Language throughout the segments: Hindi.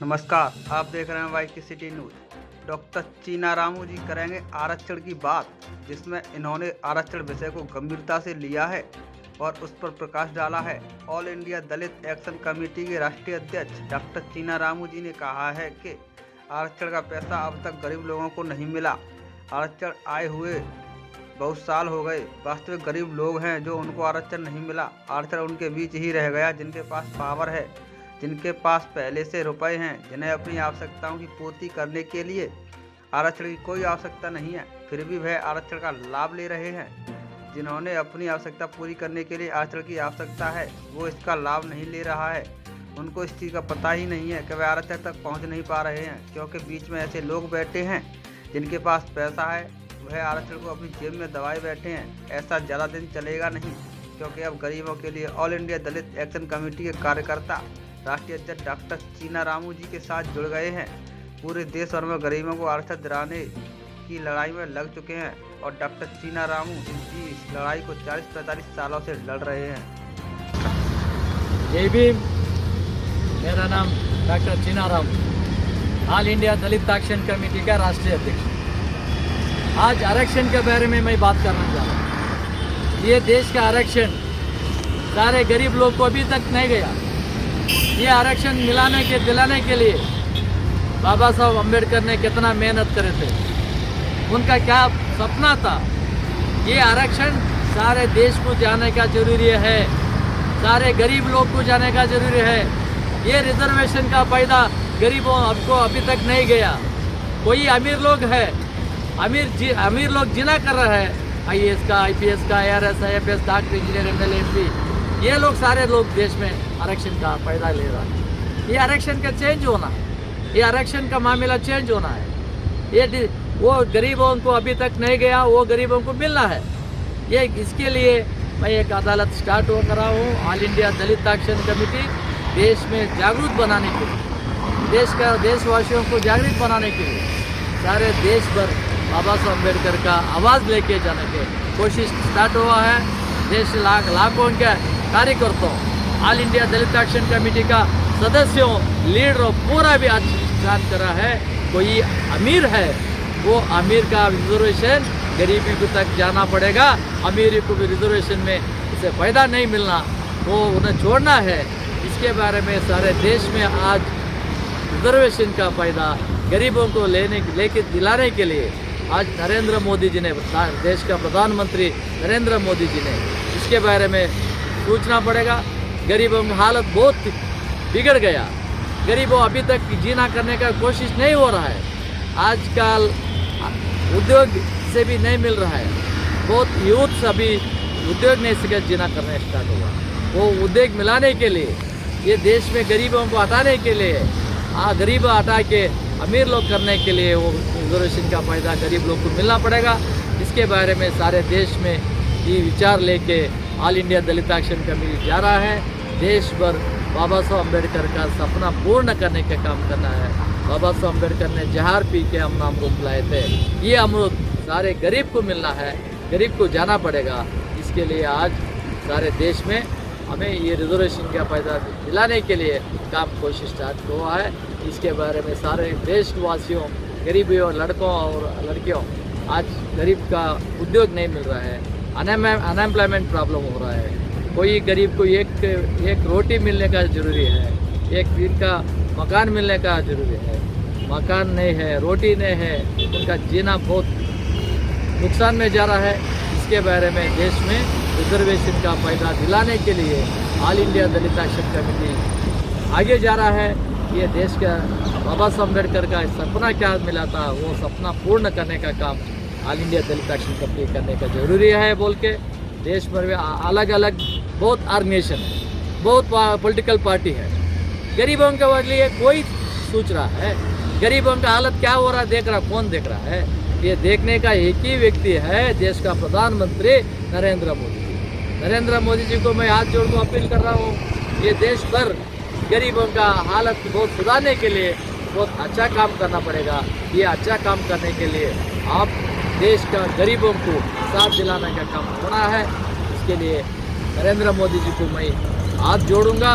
नमस्कार, आप देख रहे हैं वाई की सिटी न्यूज। डॉक्टर चीना रामू जी करेंगे आरक्षण की बात, जिसमें इन्होंने आरक्षण विषय को गंभीरता से लिया है और उस पर प्रकाश डाला है। ऑल इंडिया दलित एक्शन कमेटी के राष्ट्रीय अध्यक्ष डॉक्टर चीना रामू जी ने कहा है कि आरक्षण का पैसा अब तक गरीब लोगों को नहीं मिला। आरक्षण आए हुए बहुत साल हो गए। वास्तविक गरीब लोग हैं जो उनको आरक्षण नहीं मिला। आरक्षण उनके बीच ही रह गया जिनके पास पावर है, जिनके पास पहले से रुपए हैं, जिन्हें अपनी आवश्यकताओं की पूर्ति करने के लिए आरक्षण की कोई आवश्यकता नहीं है, फिर भी वह आरक्षण का लाभ ले रहे हैं। जिन्होंने अपनी आवश्यकता पूरी करने के लिए आरक्षण की आवश्यकता है, वो इसका लाभ नहीं ले रहा है। उनको इस चीज़ का पता ही नहीं है कि वह आरक्षण तक पहुंच नहीं पा रहे हैं, क्योंकि बीच में ऐसे लोग बैठे हैं जिनके पास पैसा है, वह आरक्षण को अपनी जेब में दबाए बैठे हैं। ऐसा ज़्यादा दिन चलेगा नहीं, क्योंकि अब गरीबों के लिए ऑल इंडिया दलित एक्शन कमेटी के कार्यकर्ता राष्ट्रीय अध्यक्ष डॉक्टर चीना रामू जी के साथ जुड़ गए हैं। पूरे देश भर में गरीबों को आरक्षण दिलाने की लड़ाई में लग चुके हैं और डॉक्टर चीना रामू जी इस लड़ाई को 40-45 सालों से लड़ रहे हैं। जय भीम। मेरा नाम डॉक्टर चीना रामू, ऑल इंडिया दलित एक्शन कमेटी का राष्ट्रीय अध्यक्ष। आज आरक्षण के बारे में मैं बात करना चाह रहा हूँ। ये देश का आरक्षण सारे गरीब लोग को अभी तक नहीं गया। ये आरक्षण दिलाने के लिए बाबा साहब अम्बेडकर ने कितना मेहनत करे थे, उनका क्या सपना था। ये आरक्षण सारे देश को जाने का जरूरी है, सारे गरीब लोग को जाने का जरूरी है। ये रिजर्वेशन का फायदा गरीबों को अभी तक नहीं गया। कोई अमीर लोग है, अमीर लोग जिना कर रहा है, IAS का, IPS का, ARS, IFS, doctor, engineer, MLA, MP, ये लोग सारे लोग देश में आरक्षण का फायदा ले रहा है। ये आरक्षण का चेंज होना, ये आरक्षण का मामला चेंज होना है। ये वो गरीबों को अभी तक नहीं गया, वो गरीबों को मिलना है। ये इसके लिए मैं एक अदालत स्टार्ट हो कर रहा हूँ। ऑल इंडिया दलित एक्शन कमेटी देश में जागरूक बनाने के लिए, देशवासियों को जागरूक बनाने के लिए सारे देश भर बाबा साहब अम्बेडकर का आवाज़ लेके जाने की कोशिश स्टार्ट हुआ है। देश लाखों के कार्यकर्ताओं, ऑल इंडिया दलित एक्शन कमेटी का सदस्यों, लीडरों पूरा भी आज स्टार्ट करा है। कोई अमीर है, वो अमीर का रिजर्वेशन गरीबी को तक जाना पड़ेगा। अमीरी को भी रिजर्वेशन में उसे फ़ायदा नहीं मिलना, वो उन्हें छोड़ना है। इसके बारे में सारे देश में आज रिजर्वेशन का फ़ायदा गरीबों को लेके दिलाने के लिए आज नरेंद्र मोदी जी ने, देश का प्रधानमंत्री नरेंद्र मोदी जी ने इसके बारे में सोचना पड़ेगा। गरीबों की हालत बहुत बिगड़ गया। गरीबों अभी तक जीना करने का कोशिश नहीं हो रहा है। आजकल उद्योग से भी नहीं मिल रहा है। बहुत यूथ अभी उद्योग नहीं सीखे, जीना करना स्टार्ट हुआ। वो उद्योग मिलाने के लिए, ये देश में गरीबों को हटाने के लिए, गरीब हटा के अमीर लोग करने के लिए वो रिजर्वेशन का फायदा गरीब लोग को मिलना पड़ेगा। इसके बारे में सारे देश में ये विचार लेके ऑल इंडिया दलित एक्शन कमेटी जा रहा है। देश भर बाबा साहब अम्बेडकर का सपना पूर्ण करने का काम करना है। बाबा साहब अम्बेडकर ने जहर पी के हम अमृत लाए थे, ये अमृत सारे गरीब को मिलना है, गरीब को जाना पड़ेगा। इसके लिए आज सारे देश में हमें ये रिजर्वेशन का फायदा दिलाने के लिए काम कोशिश स्टार्ट हुआ है। इसके बारे में सारे देशवासियों, गरीबों, लड़कों और लड़कियों, आज गरीब का उद्योग नहीं मिल रहा है, अनएम्प्लॉयमेंट प्रॉब्लम हो रहा है। कोई गरीब को एक रोटी मिलने का ज़रूरी है, एक दिन का मकान मिलने का ज़रूरी है। मकान नहीं है, रोटी नहीं है, उनका जीना बहुत नुकसान में जा रहा है। इसके बारे में देश में रिजर्वेशन का फायदा दिलाने के लिए ऑल इंडिया दलित एक्शन कमेटी आगे जा रहा है। ये देश का बाबा साहब अम्बेडकर का सपना क्या मिला था, वो सपना पूर्ण करने का काम ऑल इंडिया दलित एक्शन कमेटी करने का जरूरी है बोल के देश भर में अलग अलग बहुत ऑर्गेनाइजेशन है, बहुत पॉलिटिकल पार्टी है। गरीबों के लिए कोई सोच रहा है, गरीबों का हालत क्या हो रहा है देख रहा, कौन देख रहा है? ये देखने का एक ही व्यक्ति है, देश का प्रधानमंत्री नरेंद्र मोदी जी। नरेंद्र मोदी जी को मैं हाथ जोड़ कर अपील कर रहा हूँ, ये देश भर गरीबों का हालत बहुत सुधारने के लिए बहुत अच्छा काम करना पड़ेगा। ये अच्छा काम करने के लिए आप देश का गरीबों को साथ दिलाने का काम होना है। इसके लिए नरेंद्र मोदी जी को मैं हाथ जोड़ूंगा।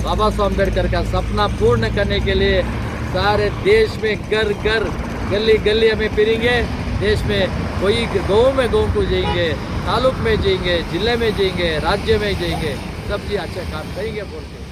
बाबा साहब अम्बेडकर का सपना पूर्ण करने के लिए सारे देश में घर घर गली गली हमें फिरेंगे। देश में कोई गाँव में गाँव को जाएंगे, तालुक में जाएंगे, जिले में जाएंगे, राज्य में जाएंगे, सब चीज़ अच्छा काम करेंगे बोल के